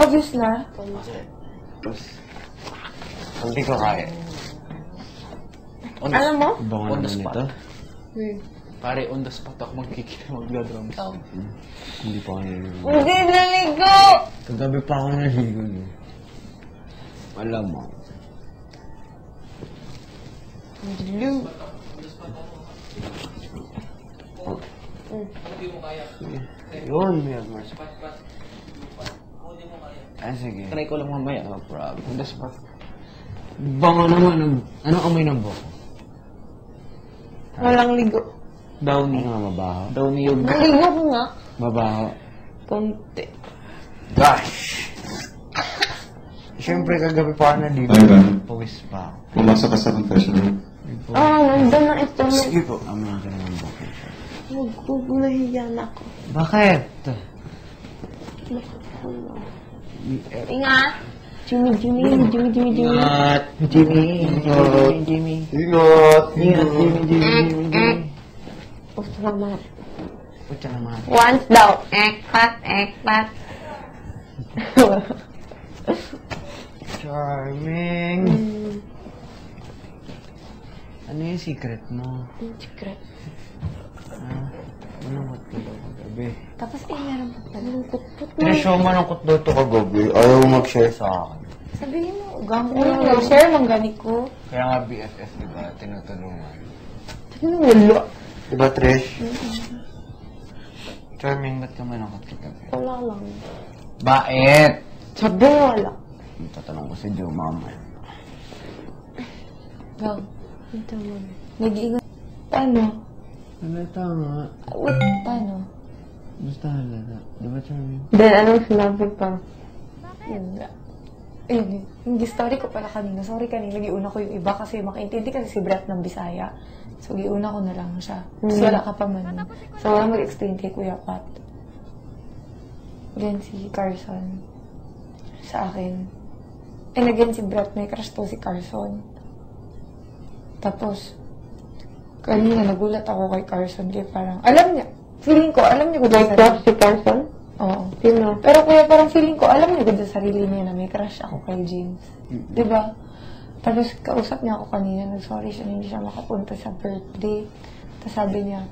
obvious na. Hindi ko kaya. Alam mo? On the spot. Pare, on the spot ako magdadrums. Hindi pa kaya. Hindi naligo! Kagabi pa ako naligo. Alam mo. Dilu. Yun, Mars. Sige. Try ko lang mamaya. No problem. On the spot. Bango naman. Anong amoy ng buhok? Walang ligo. Downy. Ano nga, mabaho? Downy yung... Naligo ko nga. Mabaho. Konti. Gosh! Siyempre, kagabi pa ako naligo. Ay, ba? Pawis pa ako. Pumasok ka sa confessional. Nandun na ito. Sige po. Amoy ka naman buhok. Huwag nahiya na ako. Bakit? Ingat! Jimmy. Ingat! Jimmy. Ingat! Jimmy. Salamat. Pucha naman. Once daw. Ekpat. Charming. Ano yung secret mo? Secret. Malungkot ka daw kagabi. Tapos meron pa pala. Malungkot. Tresyo, malungkot daw ito kagabi. Ayaw mag-share sa akin. Sabihin mo, gang ko lang. Share mang gani ko. Kaya nga BFF, di ba? Tinutulungan. Sabihin mo, wala. Diba, Trish? Charming, ba't ka malungkot kagabi? Wala lang. Bakit? Sabi mo, wala. Tatanong ko si Joe, mama. Gang. Ito mo. Nag-iingat. Paano? Halata nga. Wait, paano? Basta halata. Diba, Charming? Then, anong sinabi pa? Yung story ko pala kanina. Sorry kanina, giuna ko yung iba kasi makaintindi kasi si Brett ng Bisaya. So, giuna ko na lang siya. So, wala ka pa man. So, wala mag-explain kay Kuya Pat. Then, si Carson. Sa akin. And again, si Brett, may crush to si Carson. Tapos, kanina nagulat ako kay Carson. Kaya parang, alam niya. Feeling ko, alam niya kung may crush si Carson? Oo. Sino? Pero kuya, parang feeling ko, alam niya kung sa sarili niya na may crush ako kay James. Diba? Tapos, kausap niya ako kanina. Nag-sorry siya, hindi siya makapunta sa birthday. Tapos sabi niya,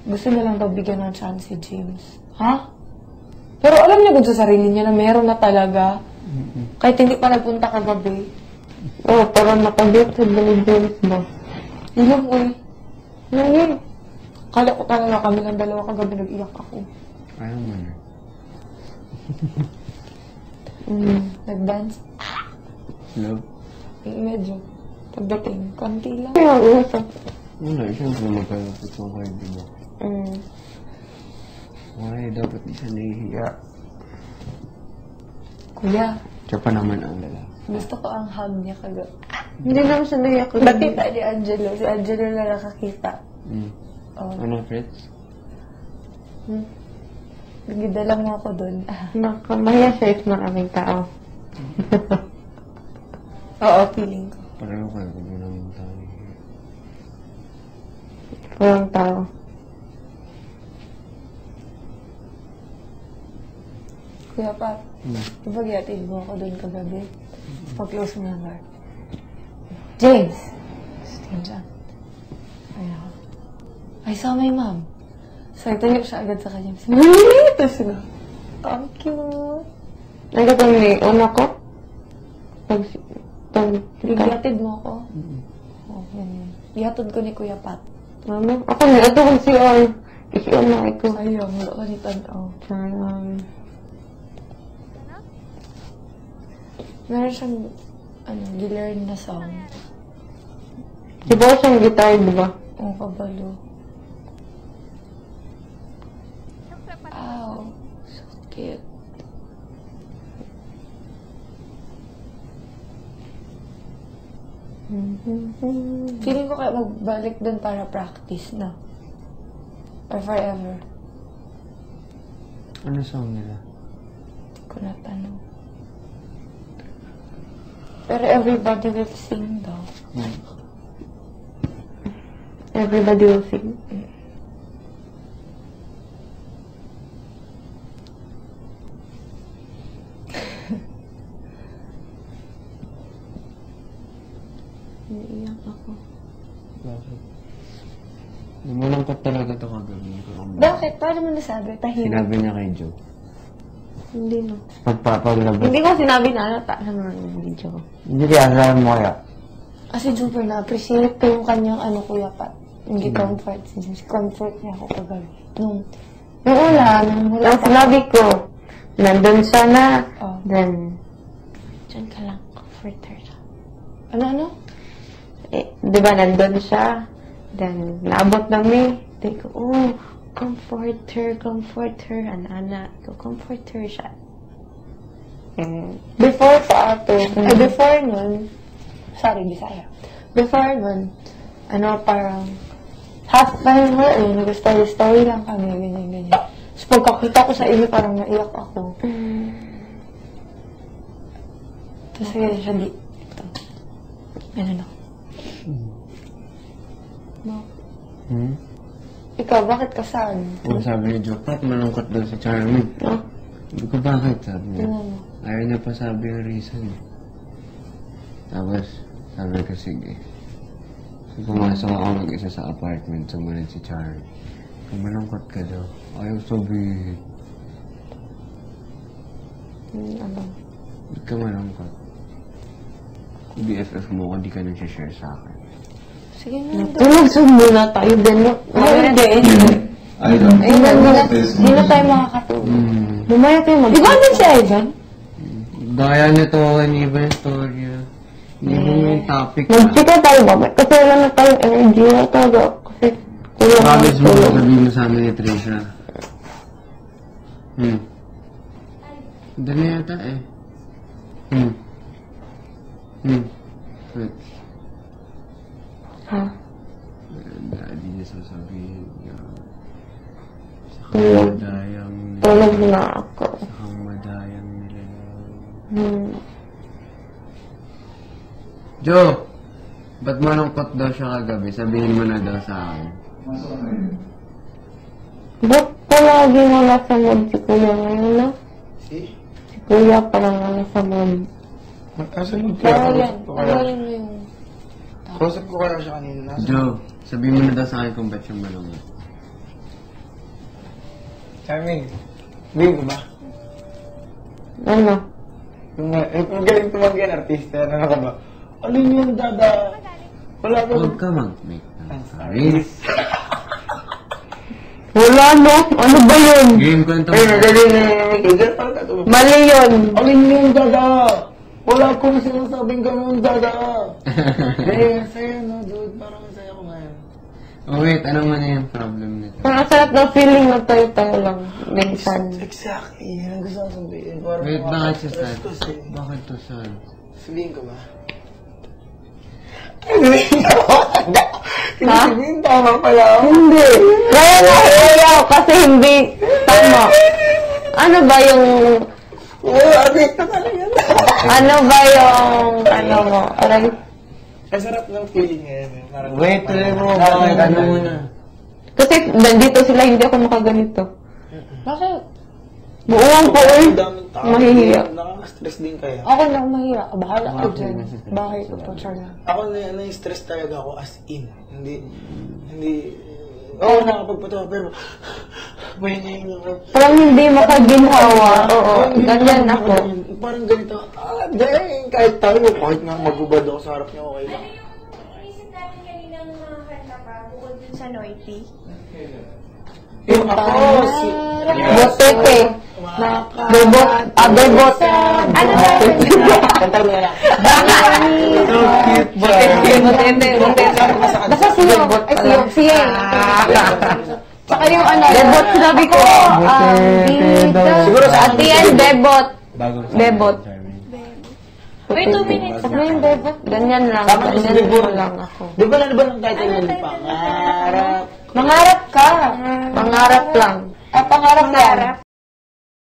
gusto niya lang daw bigyan ng chance si James. Ha? Pero alam niya kung sa sarili niya na meron na talaga. Kahit hindi pa nagpunta kagabi. Oo, parang nakagit sa ni James ba? Ilang yun. Kala ko talaga kami ng dalawa kagabi nag-iyak ako. Ayaw mo na. Nag-dance. Love? Medyo. Pagdating, konti lang. Kaya usap. Wala, siyempre magkalapit mo kayo, di ba? Ay, dapat di siya nahihiya. Kuya, Siya pa naman ang lalaki. gusto ko ang hug niya kagabi. Hindi naman siya naiyak. Nakita ni Angelo. Si Angelo na nakakita. Oh. Ano, Fritz? Nagdala mo ako doon. Makamaya siya is maraming tao. Oo, feeling ko. Pareho kayo kung yun naman tayo. Walang tao. Kuya Pat, diba gyatid mo ako doon kagabi? Pag-close mo na bar. James! Stay dyan. Ayaw. I saw my mom. So, itayo siya agad sa kanya. Tapos sila. Ang cute. Nagkatang ni una ko? Igatid mo ako? Oo, ganyan. Ihatod ko ni Kuya Pat. Mama, ako ni ato kong CR. Isi-on na ito. Sayang, wala ka ni Tanaw. Meron siyang, gilearn na song. Diba siyang guitar, diba? Oo, kabalo. Ow, so cute. Feeling ko kaya magbalik doon para practice na. Or forever. Ano song nila? Hindi ko natanong. Pero everybody will sing daw. Everybody will sing. Malungkot talaga ito kagabi. Bakit? Paano mo nasabi? Tahimik. Sinabi niya kay Joe. Hindi no. Pagpapalabas. Hindi ko sinabi na ano, naman yung video ko. Hindi kaya asahan mo kaya. Kasi super na-appreciate ko yung kanyang Kuya Pat. Yung comfort. Comfort niya ako kagabi. Nung una, nung wala Ang sinabi ko, nandun siya na, Oh. then, dyan ka lang, comforter siya. Ano? Eh, di ba nandun siya, then, naabot namin, then ko, oh, comforter, ana, ko, comforter siya. And, Before sa atin, before nun, sorry, Bisaya. Before nun, parang, half time mo, nag-story lang kami, ganyan. Tapos pagkakita ko sa iyo, parang naiyak ako. Tapos ganyan siya, ito. Ganun ako. Hmm? Ikaw, bakit ka saan? Kung sabi ni Joe, Pat, malungkot daw si Charmin. oh, Hindi ko bakit, sabi niya. Tingnan mo. Ayaw niya pa sabi yung reason. Tapos, sabi ko, sige. So, pumasok ako mag-isa sa apartment, sumunod si Charmin. Kung malungkot ka daw, ayaw sabihin. Ba't ka malungkot? Kung BFF mo, kung di ka nang share sa akin. Sige na. mag-zoom muna tayo, then, Hindi. I don't Hindi na tayo makakatulog. Bumaya tayo Di ba andun si Ivan? Gaya nito, iniba yung story. Iniba mo yung topic. Mag-chika tayo ba? Kasi wala na tayong energy na talaga. Kasi, kulang na Promise mo, tulog. sabihin mo sa amin ni Trisha. Dali yata eh. Wait. Ha? Hindi niya sasabihin niya. Tulog. Madayang nila. Tulog na ako. Sakang madayang nila. Joe! Ba't malungkot daw siya kagabi? Sabihin mo na daw sa akin. Ba't palagi mo nasa mood si Kuya ngayon, no? Si Kuya parang nasa mood. Asan yung Bawal yan. Bawal mo yung... Kausap ko kaya siya kanina. Joe, sabihin mo na daw sa akin kung ba't siya malungkot. Charming, bigyan ko ba? Ano? Yung galing tumanggihan, artista, ano ka ba? Alin yung dada? Wala ka. Huwag ka mag-make ng sorry. Wala, no? Ano ba yun? Game kwento mo. Ay, magaling na yung Mali yun. alin yung dada? Wala akong sinasabing ganun, dada. Eh, saya no, dude. Parang masaya ko ngayon. Oh wait, anong ano yung problem nito? Ang sarap ng feeling na tayo-tayo lang. Minsan. Exactly, yun ang gusto ko sabihin. Parang Wait, bakit siya sad? stress eh. Bakit to sad? Sabihin ko ba? Sabihin, tama pala ako. Hindi. Kaya naiiyaw kasi hindi tama. Ano ba yung... Adik na talaga. Ano ba yung... Ano mo? Aray. Ang sarap ng feeling ngayon. Eh. Parang Wait, tuloy mo. Bakit? Ano muna? Kasi nandito sila, hindi ako makaganito. Bakit? Buuan ko eh. daming tao. Mahihiya. Nakaka-stress din kaya. Ako lang mahira. Bahala ka dyan. Bakit ko po, Charla? Ako na-stress talaga ako as in. Hindi, oo, nakapagpatawa, pero, pahingayin ako. Parang hindi makaginhawa. Oo, ganyan ako. Parang ganito, dang, kahit tayo, kahit nga magubad ako sa harap niya, okay lang. Naisip natin kaninang mga kanta pa, bukod dun sa Noity. Yung ako, si... Botete. Bebot. Bebot. Ano ba? Kanta mo na lang. So cute. Botete. Botete. Basta siya. Saka yung Bebot sinabi ko. Siguro sa At the end, bebot. Bagong Bebot. Wait, 2 minutes Ano yung bebot? Ganyan lang. Tama kasi Ganyan bebot. lang ako. Di ba ng title mo? Pangarap. Mangarap ka. Pangarap lang. Pangarap.